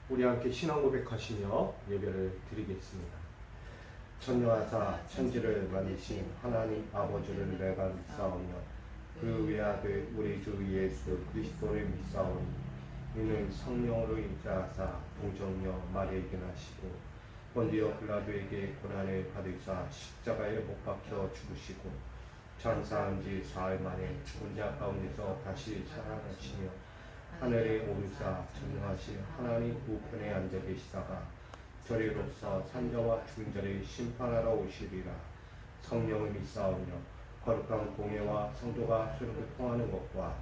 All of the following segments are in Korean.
우리 함께 신앙 고백하시며 예배를 드리겠습니다. 전능하사 천지를 만드신 하나님 아버지를 내가 믿사오며 그 외아들 우리 주 예수 그리스도를 믿사오니 이는 성령으로 인자하사 동정녀 마리아에게 나시고 본디오 빌라도에게 고난을 받으사 십자가에 못 박혀 죽으시고 장사한 지 사흘 만에 죽은 자 가운데서 다시 살아나시며 하늘에 오르사 전능하신 하나님 우편에 앉아 계시다가 저리로서 산자와 죽은 자를 심판하러 오시리라. 성령을 믿사오며 거룩한 공예와 성도가 서로 통하는 것과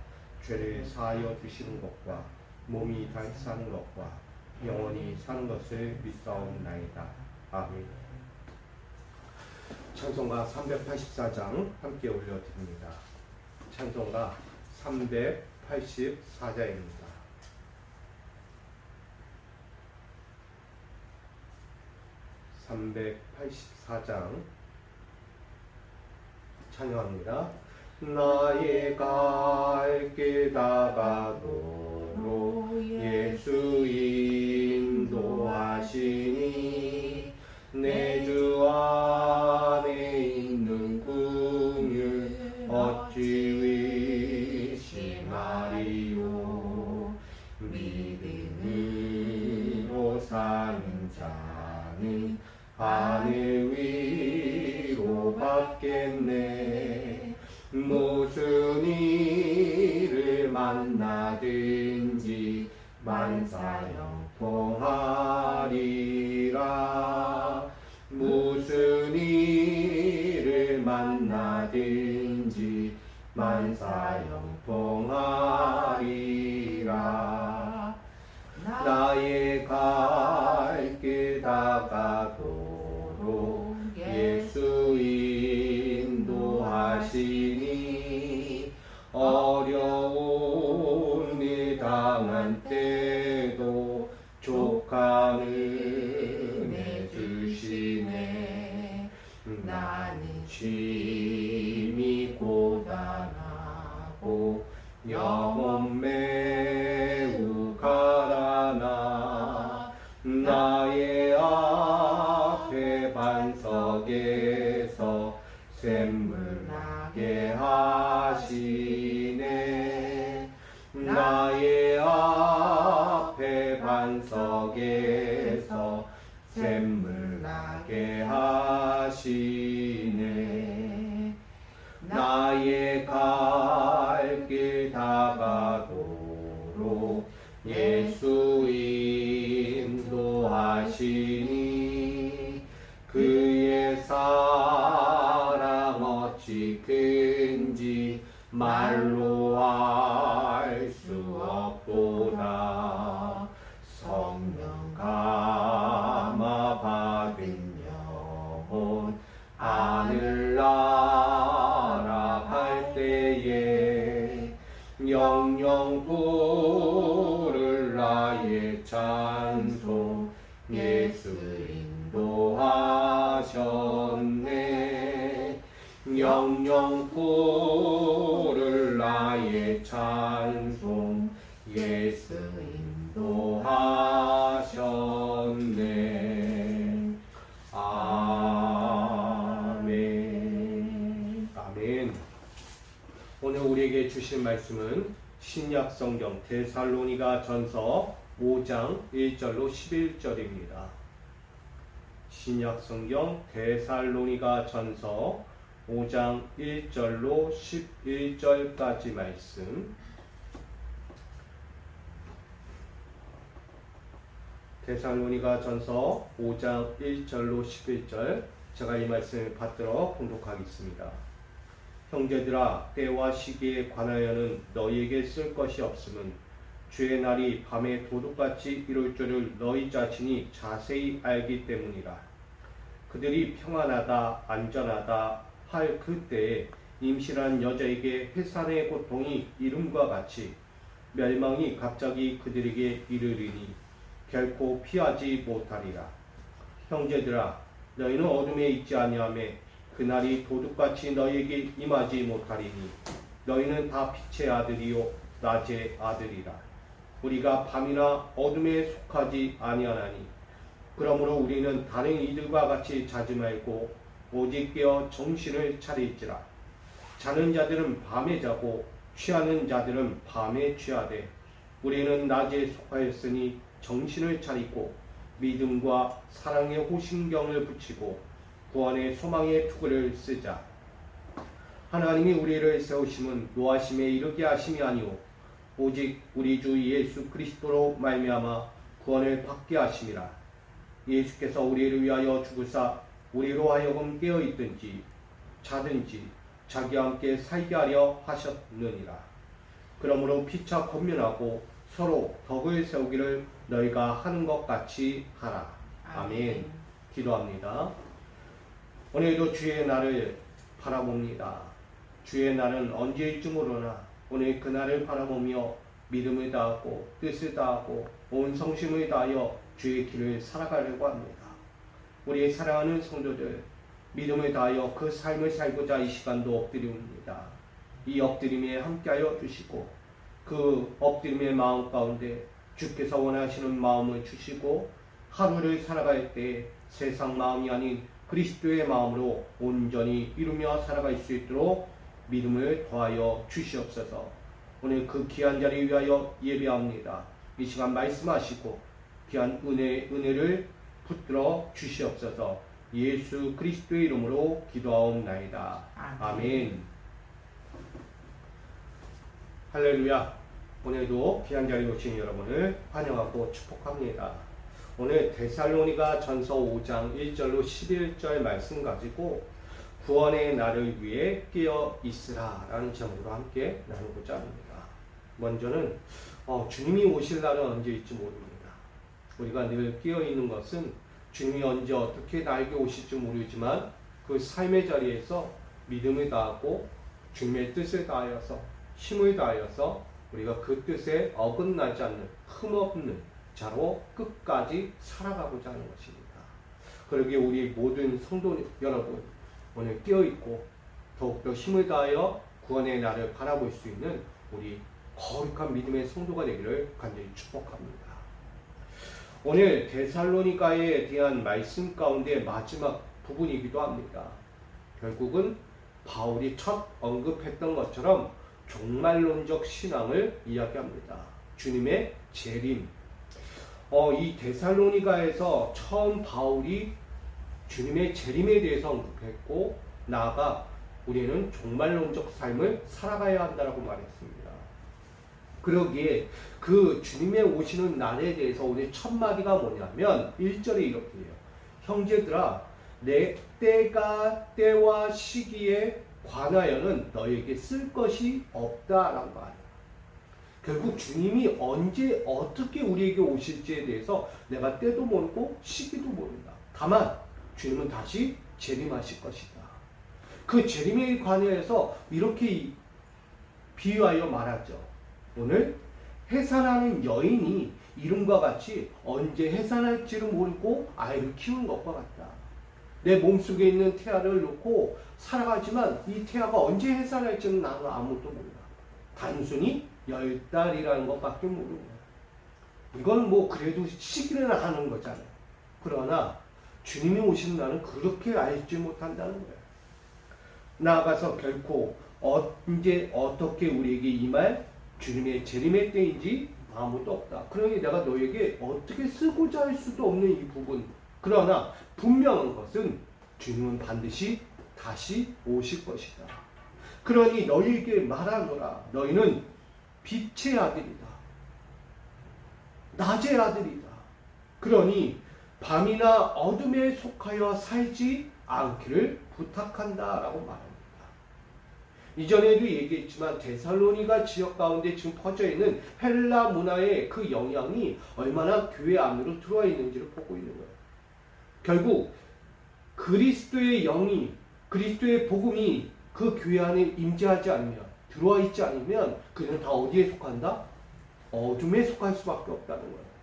죄를 사하여 주시는 것과 몸이 다시 사는 것과 영원히 사는 것을 믿사옵나이다. 아멘. 찬송가 384장 함께 올려드립니다. 찬송가 384장입니다. 찬양합니다. 나의 갈 길 다가도록 예수 인도하시니 내 주 안에 있는 긍휼 어찌 의심하리요. 믿음으로 사는 자는 하늘 위로 받겠네. 무슨 일을 만나든지 만사형통하리라. 무슨 일을 만나든지 만사형통하리라. 나의 갈 길 다가도록 예수 인도하시니 어려운 일 당한 때도 족한 은혜 주시네. 나는 심히 고단하고 영혼 매우 가라나 나의 앞에 반석에서 샘물 나게 하시네. 나의 앞에 반석에서 샘물 나게 하시네. 나의 갈 길 다가도록 예수 인도하시니 그의 사랑 어찌 큰지 말로 알 수 없도다. 성령 감화 받은 영혼 하늘 나라 때에 영영 부를 나의 찬송 예수 인도하셨네. 영영 부를 나의 찬송 예수 인도하셨네. 아멘. 아멘. 오늘 우리에게 주신 말씀은 신약 성경 데살로니가 전서 5장 1절로 11절입니다. 신약 성경 데살로니가 전서 5장 1절로 11절까지 말씀. 데살로니가 전서 5장 1절로 11절. 제가 이 말씀을 받들어 봉독하겠습니다. 형제들아, 때와 시기에 관하여는 너희에게 쓸 것이 없음은 주의 날이 밤에 도둑같이 이룰 줄을 너희 자신이 자세히 알기 때문이라. 그들이 평안하다 안전하다 할 그때에 임신한 여자에게 해산의 고통이 이름과 같이 멸망이 갑자기 그들에게 이르리니 결코 피하지 못하리라. 형제들아, 너희는 어둠에 있지 아니하며 그날이 도둑같이 너희에게 임하지 못하리니 너희는 다 빛의 아들이요 낮의 아들이라. 우리가 밤이나 어둠에 속하지 아니하나니 그러므로 우리는 다른 이들과 같이 자지 말고 오직 깨어 정신을 차릴지라. 자는 자들은 밤에 자고 취하는 자들은 밤에 취하되 우리는 낮에 속하였으니 정신을 차리고 믿음과 사랑의 호심경을 붙이고 구원의 소망의 투구를 쓰자. 하나님이 우리를 세우심은 노하심에 이르게 하심이 아니오 오직 우리 주 예수 그리스도로 말미암아 구원을 받게 하심이라. 예수께서 우리를 위하여 죽으사 우리로 하여금 깨어있든지 자든지 자기와 함께 살게 하려 하셨느니라. 그러므로 피차 권면하고 서로 덕을 세우기를 너희가 하는 것 같이 하라. 아멘. 기도합니다. 오늘도 주의 날을 바라봅니다. 주의 날은 언제일지 모르나 오늘 그날을 바라보며 믿음을 다하고 뜻을 다하고 온 성심을 다하여 주의 길을 살아가려고 합니다. 우리 사랑하는 성도들 믿음을 다하여 그 삶을 살고자 이 시간도 엎드립니다. 이 엎드림에 함께하여 주시고 그 엎드림의 마음 가운데 주께서 원하시는 마음을 주시고 하루를 살아갈 때 세상 마음이 아닌 그리스도의 마음으로 온전히 이루며 살아갈 수 있도록 믿음을 더하여 주시옵소서. 오늘 그 귀한 자리 위하여 예배합니다. 이 시간 말씀하시고 귀한 은혜를 붙들어 주시옵소서. 예수 그리스도의 이름으로 기도하옵나이다. 아멘. 할렐루야. 오늘도 귀한 자리에 오신 여러분을 환영하고 축복합니다. 오늘 데살로니가 전서 5장 1절로 11절 말씀 가지고 구원의 날을 위해 깨어 있으라 라는 제목으로 함께 나누고자 합니다. 먼저는 주님이 오실 날은 언제일지 모릅니다. 우리가 늘 깨어 있는 것은 주님이 언제 어떻게 나에게 오실지 모르지만 그 삶의 자리에서 믿음을 다하고 주님의 뜻을 다하여서 힘을 다하여서 우리가 그 뜻에 어긋나지 않는 흠없는 자로 끝까지 살아가고자 하는 것입니다. 그러기에 우리 모든 성도 여러분 오늘 깨어있고 더욱더 힘을 다하여 구원의 날을 바라볼 수 있는 우리 거룩한 믿음의 성도가 되기를 간절히 축복합니다. 오늘 데살로니가에 대한 말씀 가운데 마지막 부분이기도 합니다. 결국은 바울이 첫 언급했던 것처럼 종말론적 신앙을 이야기합니다. 주님의 재림. 이 데살로니가에서 처음 바울이 주님의 재림에 대해서 언급했고 나아가 우리는 종말론적 삶을 살아가야 한다고 말했습니다. 그러기에 그 주님의 오시는 날에 대해서 오늘 첫 마디가 뭐냐면 1절에 이렇게 해요. 형제들아 내 때와 시기에 관하여는 너에게 쓸 것이 없다라는 말이에요. 결국 주님이 언제 어떻게 우리에게 오실지에 대해서 내가 때도 모르고 시기도 모른다. 다만 주님은 다시 재림하실 것이다. 그 재림에 관해서 이렇게 비유하여 말하죠. 오늘 해산하는 여인이 이름과 같이 언제 해산할지를 모르고 아이를 키우는 것과 같다. 내 몸속에 있는 태아를 놓고 살아가지만 이 태아가 언제 해산할지는 나는 아무도 몰라. 단순히 10달이라는 것밖에 모르고 이건 뭐 그래도 시기는 아는 거잖아요. 그러나 주님이 오시는 날은 그렇게 알지 못한다는 거예요. 나아가서 결코 언제 어떻게 우리에게 임할 주님의 재림의 때인지 아무도 없다. 그러니 내가 너에게 어떻게 쓰고자 할 수도 없는 이 부분. 그러나 분명한 것은 주님은 반드시 다시 오실 것이다. 그러니 너희에게 말하노라. 너희는 빛의 아들이다. 낮의 아들이다. 그러니 밤이나 어둠에 속하여 살지 않기를 부탁한다라고 말합니다. 이전에도 얘기했지만 데살로니가 지역 가운데 지금 퍼져 있는 헬라 문화의 그 영향이 얼마나 교회 안으로 들어와 있는지를 보고 있는 거예요. 결국 그리스도의 영이 그리스도의 복음이 그 교회 안에 임재하지 않으면 들어와 있지 않으면 그는 다 어디에 속한다? 어둠에 속할 수밖에 없다는 거예요.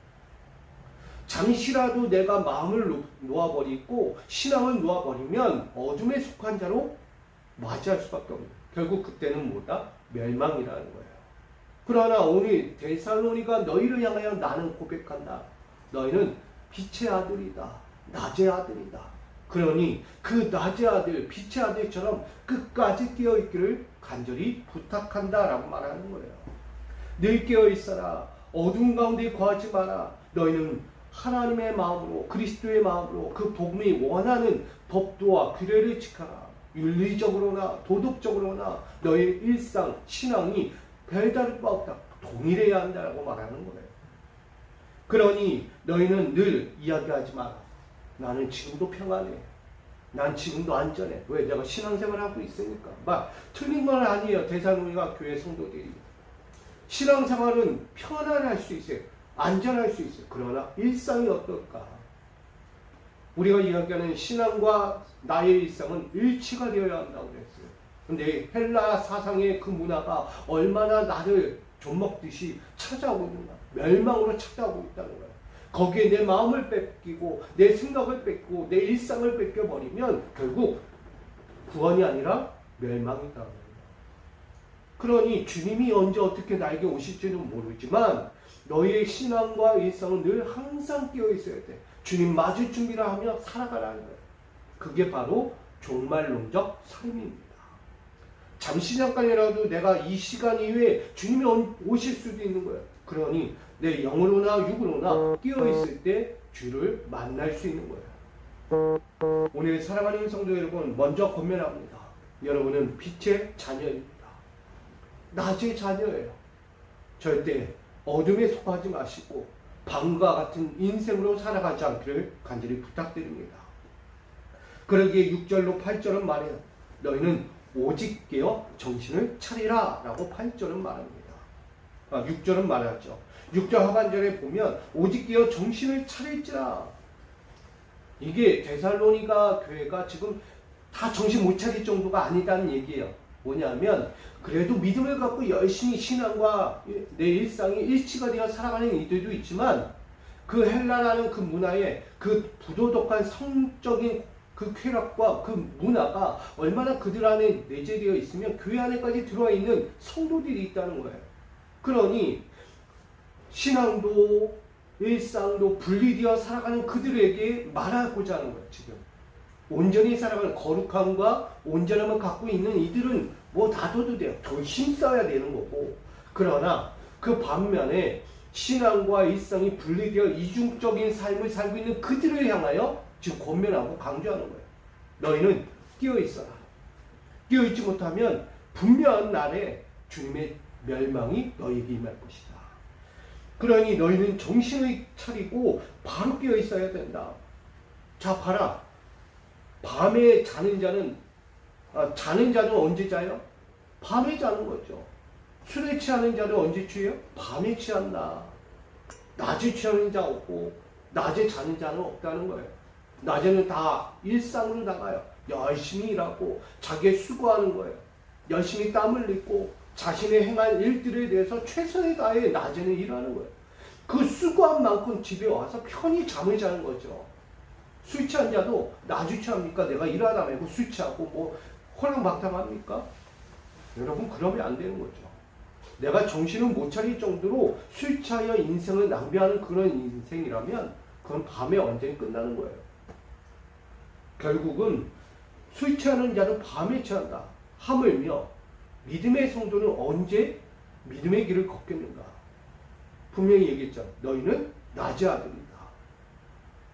잠시라도 내가 마음을 놓아버리고 신앙을 놓아버리면 어둠에 속한 자로 맞이할 수밖에 없는 거예요. 결국 그때는 뭐다? 멸망이라는 거예요. 그러나 오늘 데살로니가 너희를 향하여 나는 고백한다. 너희는 빛의 아들이다. 낮의 아들이다. 그러니 그 낮의 아들, 빛의 아들처럼 끝까지 깨어있기를 간절히 부탁한다 라고 말하는 거예요. 늘 깨어있어라. 어두운 가운데 거하지 마라. 너희는 하나님의 마음으로, 그리스도의 마음으로 그 복음이 원하는 법도와 규례를 지켜라. 윤리적으로나 도덕적으로나 너희 일상, 신앙이 별다를 바 없다. 동일해야 한다라고 말하는 거예요. 그러니 너희는 늘 이야기하지 마라. 나는 지금도 평안해. 난 지금도 안전해. 왜? 내가 신앙생활을 하고 있으니까. 막 틀린 건 아니에요. 데살로니가 교회 성도들이. 신앙생활은 편안히 할 수 있어요. 안전할 수 있어요. 그러나 일상이 어떨까? 우리가 이야기하는 신앙과 나의 일상은 일치가 되어야 한다고 그랬어요. 근데 헬라 사상의 그 문화가 얼마나 나를 좀먹듯이 찾아오고 있는가. 멸망으로 찾아오고 있다는 거예요. 거기에 내 마음을 뺏기고 내 생각을 뺏고 내 일상을 뺏겨버리면 결국 구원이 아니라 멸망이다. 그러니 주님이 언제 어떻게 나에게 오실지는 모르지만 너희의 신앙과 일상은 늘 항상 끼어 있어야 돼. 주님 맞을 준비를 하며 살아가라는 거예요. 그게 바로 종말론적 삶입니다. 잠시 잠깐이라도 내가 이 시간 이후에 주님이 오실 수도 있는 거예요. 그러니 내 영으로나 육으로나 끼어 있을 때 주를 만날 수 있는 거예요. 오늘 사랑하는 성도 여러분, 먼저 권면합니다. 여러분은 빛의 자녀입니다. 낮의 자녀예요. 절대 어둠에 속하지 마시고 밤과 같은 인생으로 살아가지 않기를 간절히 부탁드립니다. 그러기에 6절로 8절은 말해요. 너희는 오직 깨어 정신을 차리라 라고 8절은 말합니다. 6절은 말하죠. 6절 하반절에 보면 오직 깨어 정신을 차릴지라. 이게 데살로니가 교회가 지금 다 정신 못 차릴 정도가 아니다는 얘기예요. 뭐냐면 그래도 믿음을 갖고 열심히 신앙과 내 일상이 일치가 되어 살아가는 이들도 있지만 그 헬라라는 그 문화에 그 부도덕한 성적인 그 쾌락과 그 문화가 얼마나 그들 안에 내재되어 있으면 교회 안에까지 들어와 있는 성도들이 있다는 거예요. 그러니 신앙도 일상도 분리되어 살아가는 그들에게 말하고자 하는 거예요. 지금 온전히 살아가는 거룩함과 온전함을 갖고 있는 이들은 뭐 다둬도 돼요. 더 힘써야 되는 거고. 그러나 그 반면에 신앙과 일상이 분리되어 이중적인 삶을 살고 있는 그들을 향하여 지금 권면하고 강조하는 거예요. 너희는 끼어있어라. 끼어있지 못하면 분명한 날에 주님의 멸망이 너희에게 임할 것이다. 그러니 너희는 정신을 차리고 바로 끼어있어야 된다. 자, 봐라. 밤에 자는 자는 언제 자요? 밤에 자는 거죠. 술에 취하는 자는 언제 취해요? 밤에 취한다. 낮에 취하는 자 없고 낮에 자는 자는 없다는 거예요. 낮에는 다 일상으로 나가요. 열심히 일하고 자기의 수고하는 거예요. 열심히 땀을 흘리고 자신의 행한 일들에 대해서 최선을 다해 낮에는 일하는 거예요. 그 수고한 만큼 집에 와서 편히 잠을 자는 거죠. 술 취한 자도 낮에 취합니까? 내가 일하다 말고 술 취하고 뭐 홀랑방탕합니까? 여러분, 그러면 안 되는 거죠. 내가 정신을 못 차릴 정도로 술 취하여 인생을 낭비하는 그런 인생이라면 그건 밤에 완전히 끝나는 거예요. 결국은 술 취하는 자는 밤에 취한다. 하물며 믿음의 성도는 언제 믿음의 길을 걷겠는가? 분명히 얘기했죠. 너희는 낮의 아들이다.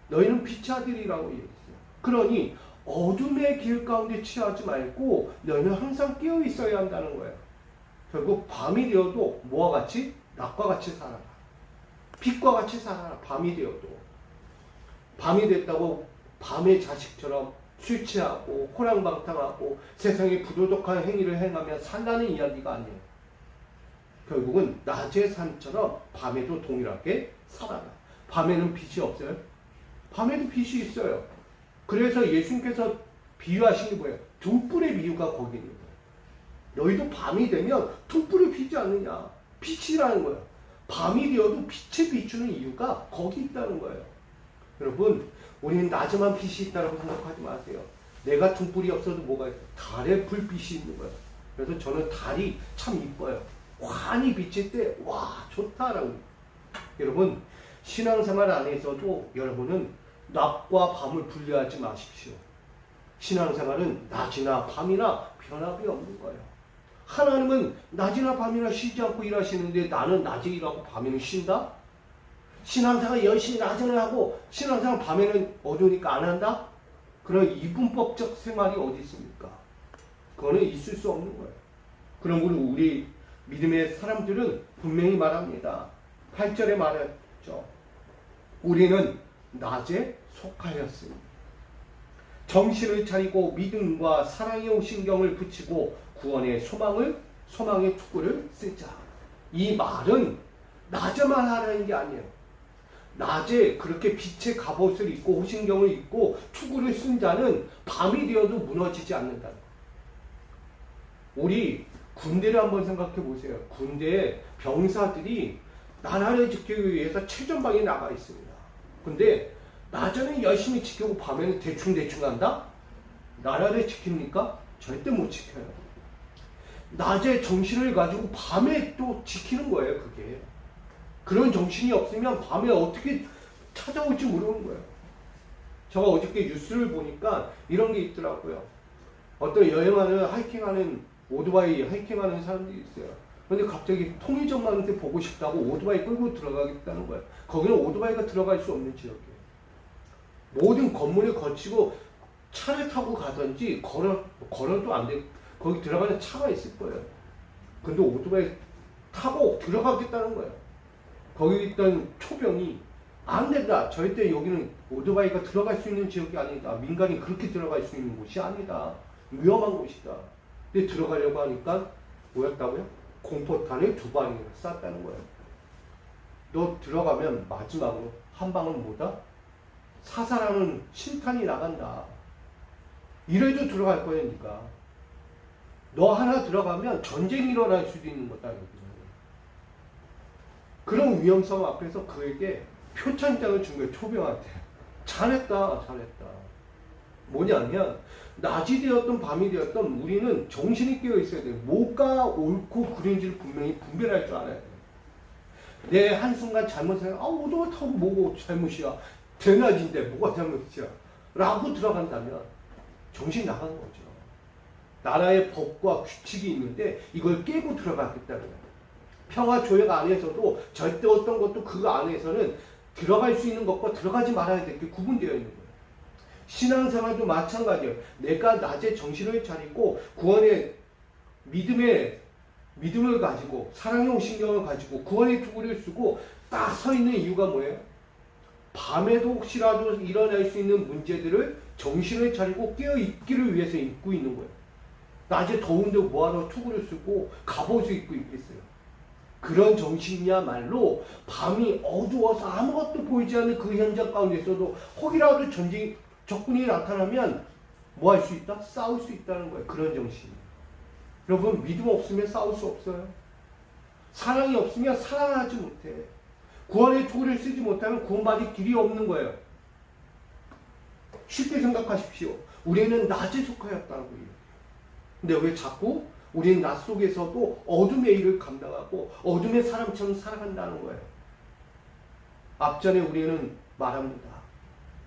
너희는 빛의 아들이라고 얘기했어요. 그러니 어둠의 길 가운데 취하지 말고 너희는 항상 깨어 있어야 한다는 거예요. 결국 밤이 되어도 뭐와 같이? 낮과 같이 살아라. 빛과 같이 살아라. 밤이 되어도. 밤이 됐다고 밤의 자식처럼 술 취하고 호랑방탕하고 세상에 부도덕한 행위를 행하며 산다는 이야기가 아니에요. 결국은 낮의 삶처럼 밤에도 동일하게 살아라. 밤에는 빛이 없어요? 밤에도 빛이 있어요. 그래서 예수님께서 비유하신 게 뭐예요? 등불의 비유가 거기 있는 거예요. 너희도 밤이 되면 등불을 피지 않느냐. 빛이라는 거예요. 밤이 되어도 빛에 비추는 이유가 거기 있다는 거예요. 여러분, 우리는 낮에만 빛이 있다고 생각하지 마세요. 내가 등불이 없어도 뭐가 있어요? 달에 불빛이 있는 거예요. 그래서 저는 달이 참 이뻐요. 환히 비칠 때 와 좋다라고. 여러분 신앙생활 안에서도 여러분은 낮과 밤을 분리하지 마십시오. 신앙생활은 낮이나 밤이나 변함이 없는 거예요. 하나님은 낮이나 밤이나 쉬지 않고 일하시는데 나는 낮에 일하고 밤에는 쉰다? 신앙생활 열심히 낮에는 하고 신앙생활 밤에는 어두우니까 안 한다? 그런 이분법적 생활이 어디 있습니까? 그거는 있을 수 없는 거예요. 그런 걸 우리 믿음의 사람들은 분명히 말합니다. 8절에 말했죠. 우리는 낮에 속하였습니다. 정신을 차리고 믿음과 사랑의 신경을 붙이고 구원의 소망의 투구를 쓰자. 이 말은 낮에만 하라는 게 아니에요. 낮에 그렇게 빛의 갑옷을 입고 호신경을 입고 투구를 쓴 자는 밤이 되어도 무너지지 않는다는 거예요. 우리 군대를 한번 생각해 보세요. 군대에 병사들이 나라를 지키기 위해서 최전방에 나가 있습니다. 근데 낮에는 열심히 지키고 밤에는 대충 한다? 나라를 지킵니까? 절대 못 지켜요. 낮에 정신을 가지고 밤에 또 지키는 거예요, 그게. 그런 정신이 없으면 밤에 어떻게 찾아올지 모르는 거예요. 제가 어저께 뉴스를 보니까 이런 게 있더라고요. 어떤 여행하는, 하이킹하는, 오토바이 하이킹하는 사람들이 있어요. 근데 갑자기 통일전망대 보고 싶다고 오토바이 끌고 들어가겠다는 거예요. 거기는 오토바이가 들어갈 수 없는 지역이에요. 모든 건물을 거치고 차를 타고 가든지 걸어도 안 돼. 거기 들어가는 차가 있을 거예요. 근데 오토바이 타고 들어가겠다는 거예요. 거기 있던 초병이 안 된다. 절대 여기는 오토바이가 들어갈 수 있는 지역이 아니다. 민간이 그렇게 들어갈 수 있는 곳이 아니다. 위험한 곳이다. 근데 들어가려고 하니까 뭐였다고요? 공포탄을 2발이나 쐈다는 거예요. 너 들어가면 마지막으로 한 방은 뭐다? 사살하는 실탄이 나간다. 이래도 들어갈 거야, 니가. 너 하나 들어가면 전쟁이 일어날 수도 있는 거다, 여기는. 그런 위험성 앞에서 그에게 표창장을 준 거예요, 초병한테. 잘했다. 뭐냐면, 낮이 되었든 밤이 되었든 우리는 정신이 깨어 있어야 돼요. 뭐가 옳고 그른지를 분명히 분별할 줄 알아야 돼요. 내 한순간 잘못 생각, 오토바이 타고 뭐고 잘못이야. 대낮인데 뭐가 잘못이야. 라고 들어간다면 정신이 나가는 거죠. 나라의 법과 규칙이 있는데 이걸 깨고 들어가겠다는 거예요. 평화 조약 안에서도 절대 어떤 것도 그 안에서는 들어갈 수 있는 것과 들어가지 말아야 될 게 구분되어 있는 거예요. 신앙생활도 마찬가지예요. 내가 낮에 정신을 차리고 구원의 믿음을 가지고 사랑의 신경을 가지고 구원의 투구를 쓰고 딱 서 있는 이유가 뭐예요? 밤에도 혹시라도 일어날 수 있는 문제들을 정신을 차리고 깨어 있기를 위해서 입고 있는 거예요. 낮에 더운데 뭐하러 투구를 쓰고 갑옷을 입고 있겠어요. 그런 정신이야말로 밤이 어두워서 아무것도 보이지 않는 그 현장 가운데서도 혹이라도 적군이 나타나면 뭐 할 수 있다? 싸울 수 있다는 거예요. 그런 정신. 여러분 믿음 없으면 싸울 수 없어요. 사랑이 없으면 사랑하지 못해. 구원의 투구를 쓰지 못하면 구원받을 길이 없는 거예요. 쉽게 생각하십시오. 우리는 낮에 속하였다고 해요. 근데 왜 자꾸 우리는 낮 속에서도 어둠의 일을 감당하고 어둠의 사람처럼 살아간다는 거예요. 앞전에 우리는 말합니다.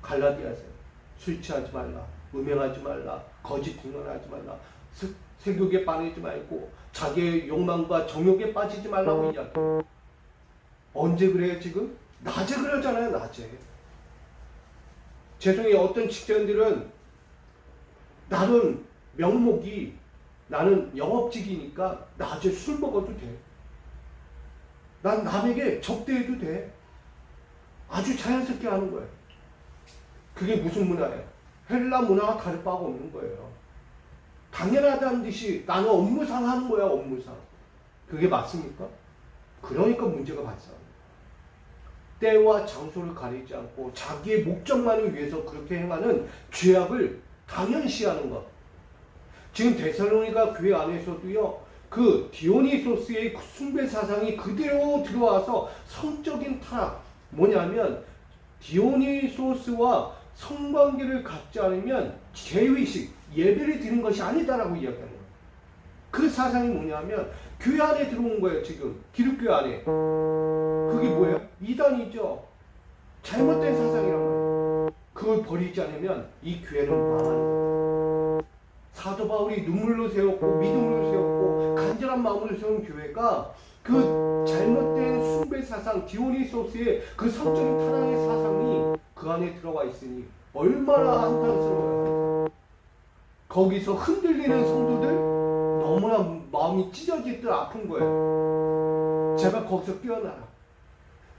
갈라디아서 술 취하지 말라, 음행하지 말라, 거짓 증언하지 말라, 세욕에 빠지지 말고 자기의 욕망과 정욕에 빠지지 말라고 이야기해요. 언제 그래요 지금? 낮에 그러잖아요. 낮에. 죄송해요. 어떤 직장인들은 나는 명목이 나는 영업직이니까 낮에 술 먹어도 돼. 난 남에게 접대해도 돼. 아주 자연스럽게 하는 거예요. 그게 무슨 문화예요? 헬라 문화와 다를 바가 없는 거예요. 당연하다는 듯이 나는 업무상 하는 거야. 업무상. 그게 맞습니까? 그러니까 문제가 발생합니다. 때와 장소를 가리지 않고 자기의 목적만을 위해서 그렇게 행하는 죄악을 당연시하는 것. 지금 데살로니가 교회 안에서도요, 그 디오니소스의 숭배 사상이 그대로 들어와서 성적인 타락, 뭐냐면 디오니소스와 성관계를 갖지 않으면 제의식, 예배를 드리는 것이 아니다라고 이야기하는 거예요. 그 사상이 뭐냐면 교회 안에 들어온 거예요. 지금 기독교 안에. 그게 뭐예요? 이단이죠. 잘못된 사상이란 말이에요. 그걸 버리지 않으면 이 교회는 망하는 거예요. 사도 바울이 눈물로 세웠고 믿음으로 세웠고 간절한 마음으로 세운 교회가 그 잘못된 숭배 사상, 디오니소스의 그 성적인 타락의 사상이 그 안에 들어가 있으니 얼마나 한탄스러워요. 거기서 흔들리는 성도들 너무나 마음이 찢어지듯 아픈 거예요. 제발 거기서 깨어나라.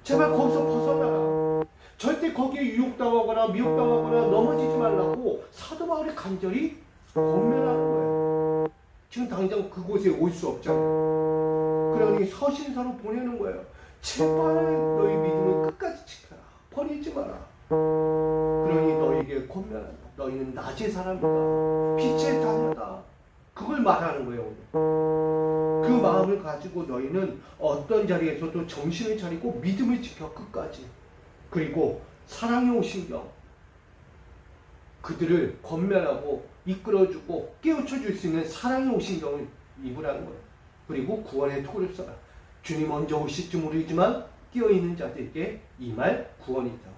제발 거기서 벗어나라. 절대 거기에 유혹당하거나 미혹당하거나 넘어지지 말라고 사도 바울이 간절히 권면하는 거예요. 지금 당장 그곳에 올 수 없잖아요. 그러니 서신서로 보내는 거예요. 제발 너희 믿음을 끝까지 지켜라. 버리지 마라. 그러니 너희에게 권면한다. 너희는 낮의 사람이다. 빛의 자녀다. 그걸 말하는 거예요. 오늘. 그 마음을 가지고 너희는 어떤 자리에서도 정신을 차리고 믿음을 지켜 끝까지. 그리고 사랑의 오신경 그들을 권면하고 이끌어주고 깨우쳐줄 수 있는 사랑의 오신경을 입으라는 거예요. 그리고 구원의 토를 써라. 주님 언제 오실지 모르지만 깨어있는 자들에게 이 말 구원이다.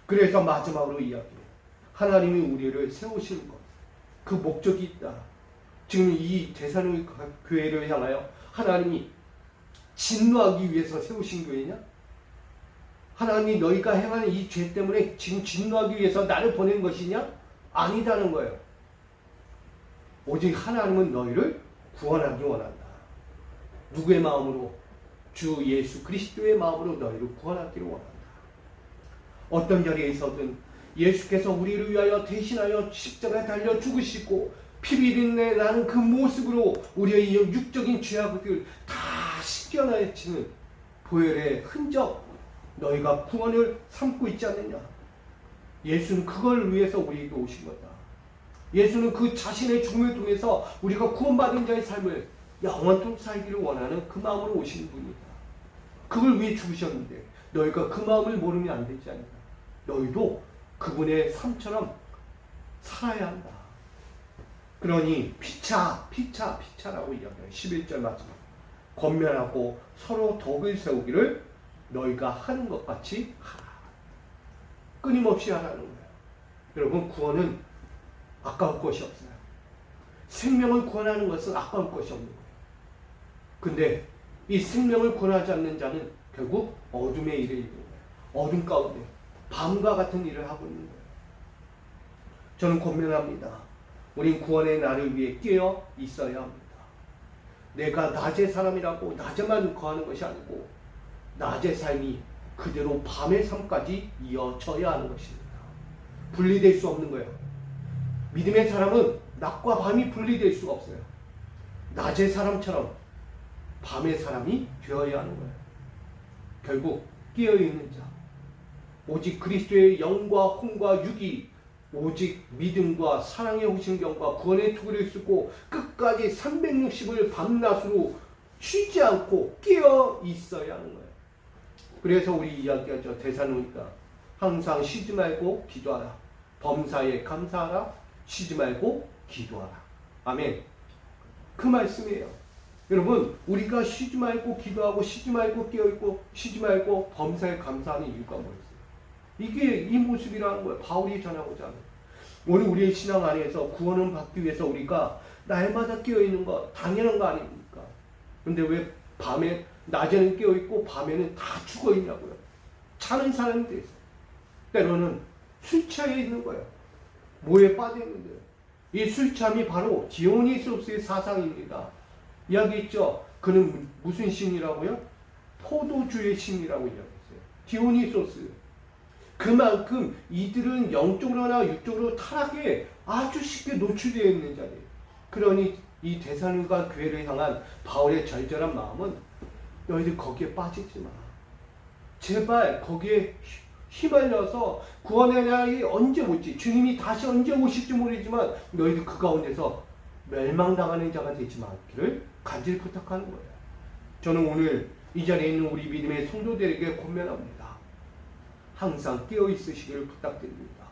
그래서 마지막으로 이야기해요. 하나님이 우리를 세우신 것. 그 목적이 있다. 지금 이 데살로니가 교회를 향하여 하나님이 진노하기 위해서 세우신 교회냐? 하나님이 너희가 행하는 이 죄 때문에 지금 진노하기 위해서 나를 보낸 것이냐? 아니다는 거예요. 오직 하나님은 너희를 구원하기 원한다. 누구의 마음으로? 주 예수 그리스도의 마음으로 너희를 구원하기를 원한다. 어떤 자리에서든 예수께서 우리를 위하여 대신하여 십자가에 달려 죽으시고 피 비린내 나는 그 모습으로 우리의 육적인 죄악을 다 씻겨내치는 보혈의 흔적 너희가 구원을 삼고 있지 않느냐. 예수는 그걸 위해서 우리에게 오신 거다. 예수는 그 자신의 죽음을 통해서 우리가 구원받은 자의 삶을 영원토록 살기를 원하는 그 마음으로 오신 분이다. 그걸 위해 죽으셨는데 너희가 그 마음을 모르면 안 되지 않느냐. 너희도 그분의 삶처럼 살아야 한다. 그러니 피차라고 이야기해요. 11절 마지막. 권면하고 서로 덕을 세우기를 너희가 하는 것 같이 하라. 끊임없이 하라는 거예요. 여러분 구원은 아까울 것이 없어요. 생명을 구원하는 것은 아까울 것이 없는 거예요. 근데 이 생명을 구원하지 않는 자는 결국 어둠의 일에 있는 거예요. 어둠 가운데 밤과 같은 일을 하고 있는 거예요. 저는 권면합니다. 우린 구원의 날을 위해 깨어 있어야 합니다. 내가 낮의 사람이라고 낮에만 거하는 것이 아니고 낮의 삶이 그대로 밤의 삶까지 이어져야 하는 것입니다. 분리될 수 없는 거예요. 믿음의 사람은 낮과 밤이 분리될 수가 없어요. 낮의 사람처럼 밤의 사람이 되어야 하는 거예요. 결국 깨어있는 자, 오직 그리스도의 영과 혼과 육이 오직 믿음과 사랑의 호신경과 구원의 투구를 쓰고 끝까지 360을 밤낮으로 쉬지 않고 깨어 있어야 하는 거예요. 그래서 우리 이야기하죠. 데살로니가 항상 쉬지 말고 기도하라. 범사에 감사하라. 쉬지 말고 기도하라. 아멘. 그 말씀이에요. 여러분 우리가 쉬지 말고 기도하고 쉬지 말고 깨어있고 쉬지 말고 범사에 감사하는 이유가 뭐였어요? 이게 이 모습이라는 거예요. 바울이 전하고자 하는. 오늘 우리의 신앙 안에서 구원을 받기 위해서 우리가 날마다 깨어있는 거 당연한 거 아닙니까? 근데 왜 밤에 낮에는 깨어있고 밤에는 다 죽어있냐고요. 자는 사람이 돼서 때로는 술 취해 있는 거예요. 뭐에 빠져있는데요. 이 술취함이 바로 디오니소스의 사상입니다. 이야기했죠. 그는 무슨 신이라고요? 포도주의 신이라고 이야기했어요. 디오니소스. 그만큼 이들은 영적으로나 육적으로 타락에 아주 쉽게 노출되어 있는 자리예요. 그러니 이 데살로니가 교회를 향한 바울의 절절한 마음은 너희들 거기에 빠지지 마. 제발 거기에 휘말려서 구원의 날이 언제 올지 주님이 다시 언제 오실지 모르지만 너희들 그 가운데서 멸망당하는 자가 되지 않기를 간절히 부탁하는 거예요. 저는 오늘 이 자리에 있는 우리 믿음의 성도들에게 권면합니다. 항상 깨어있으시기를 부탁드립니다.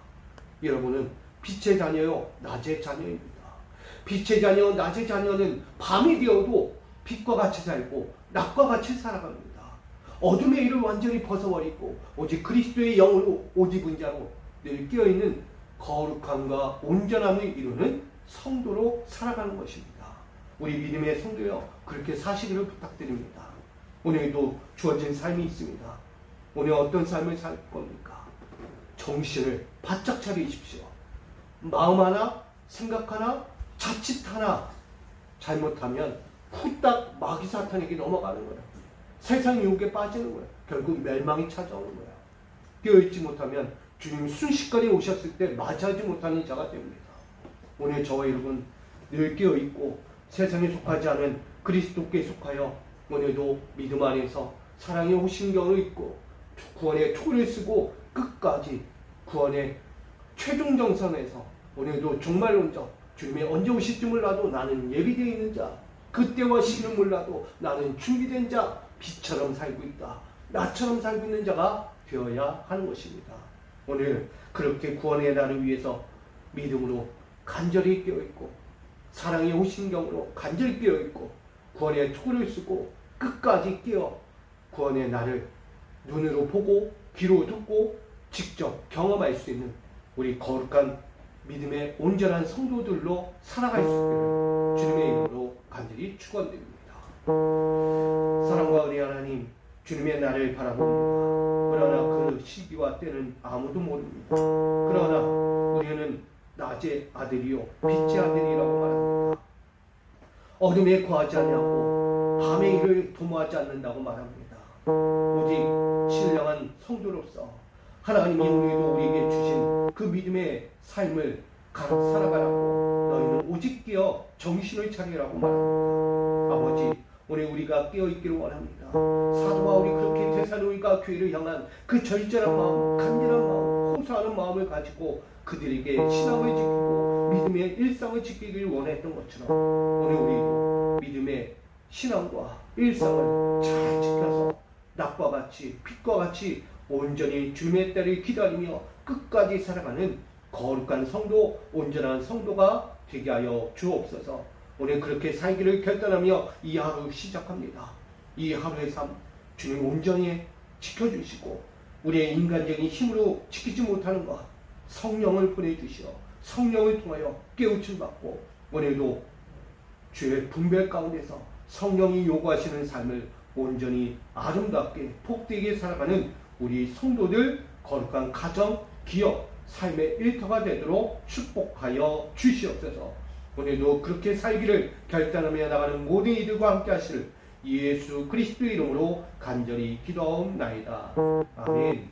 여러분은 빛의 자녀요 낮의 자녀입니다. 빛의 자녀, 낮의 자녀는 밤이 되어도 빛과 같이 살고 낮과 같이 살아갑니다. 어둠의 일을 완전히 벗어버리고 오직 그리스도의 영으로 옷 입은 자로 늘 깨어있는 거룩함과 온전함을 이루는 성도로 살아가는 것입니다. 우리 믿음의 성도여, 그렇게 사시기를 부탁드립니다. 오늘도 주어진 삶이 있습니다. 오늘 어떤 삶을 살 겁니까? 정신을 바짝 차리십시오. 마음 하나, 생각 하나, 자칫 하나 잘못하면 후딱 마귀 사탄에게 넘어가는 거예요. 세상 유혹에 빠지는 거예요. 결국 멸망이 찾아오는 거예요. 깨어있지 못하면 주님 순식간에 오셨을 때 맞이하지 못하는 자가 됩니다. 오늘 저와 여러분 늘 깨어있고 세상에 속하지 않은 그리스도께 속하여 오늘도 믿음 안에서 사랑의 호신경을 입고 구원의 토를 쓰고 끝까지 구원의 최종 정선에서 오늘도 종말론적 주님이 언제 오실지 몰라도 나는 예비되어 있는 자, 그때와 시는 몰라도 나는 준비된 자, 빛처럼 살고 있다, 나처럼 살고 있는 자가 되어야 하는 것입니다. 오늘 그렇게 구원의 날을 위해서 믿음으로 간절히 깨어있고 사랑의 호신경으로 간절히 깨어있고 구원의 토를 쓰고 끝까지 깨어 구원의 날을 눈으로 보고 귀로 듣고 직접 경험할 수 있는 우리 거룩한 믿음의 온전한 성도들로 살아갈 수 있기를 주님의 이름으로 간절히 축원드립니다. 사랑과 은혜 하나님, 주님의 날을 바라봅니다. 그러나 그 시기와 때는 아무도 모릅니다. 그러나 우리는 낮의 아들이요 빛의 아들이라고 말합니다. 어둠에 거하지 아니하고 밤의 일을 도모하지 않는다고 말합니다. 오직 신령한 성도로서 하나님이 오늘도 우리에게 주신 그 믿음의 삶을 살아가라고 너희는 오직 깨어 정신을 차리라고 말합니다. 아버지, 오늘 우리가 깨어있기를 원합니다. 사도 바울이 그렇게 데살로니가 교회를 향한 그 절절한 마음, 간절한 마음, 호소하는 마음을 가지고 그들에게 신앙을 지키고 믿음의 일상을 지키길 원했던 것처럼 오늘 우리도 믿음의 신앙과 일상을 잘 지켜서 낮과 같이 빛과 같이 온전히 주님의 때를 기다리며 끝까지 살아가는 거룩한 성도, 온전한 성도가 되게 하여 주옵소서. 오늘 그렇게 살기를 결단하며 이 하루 시작합니다. 이 하루의 삶 주님 온전히 지켜주시고 우리의 인간적인 힘으로 지키지 못하는 것 성령을 보내주시어 성령을 통하여 깨우침 받고 오늘도 주의 분별 가운데서 성령이 요구하시는 삶을 온전히 아름답게 복되게 살아가는 우리 성도들 거룩한 가정, 기업, 삶의 일터가 되도록 축복하여 주시옵소서. 오늘도 그렇게 살기를 결단하며 나가는 모든 이들과 함께 하시를 예수 그리스도의 이름으로 간절히 기도하옵나이다. 아멘.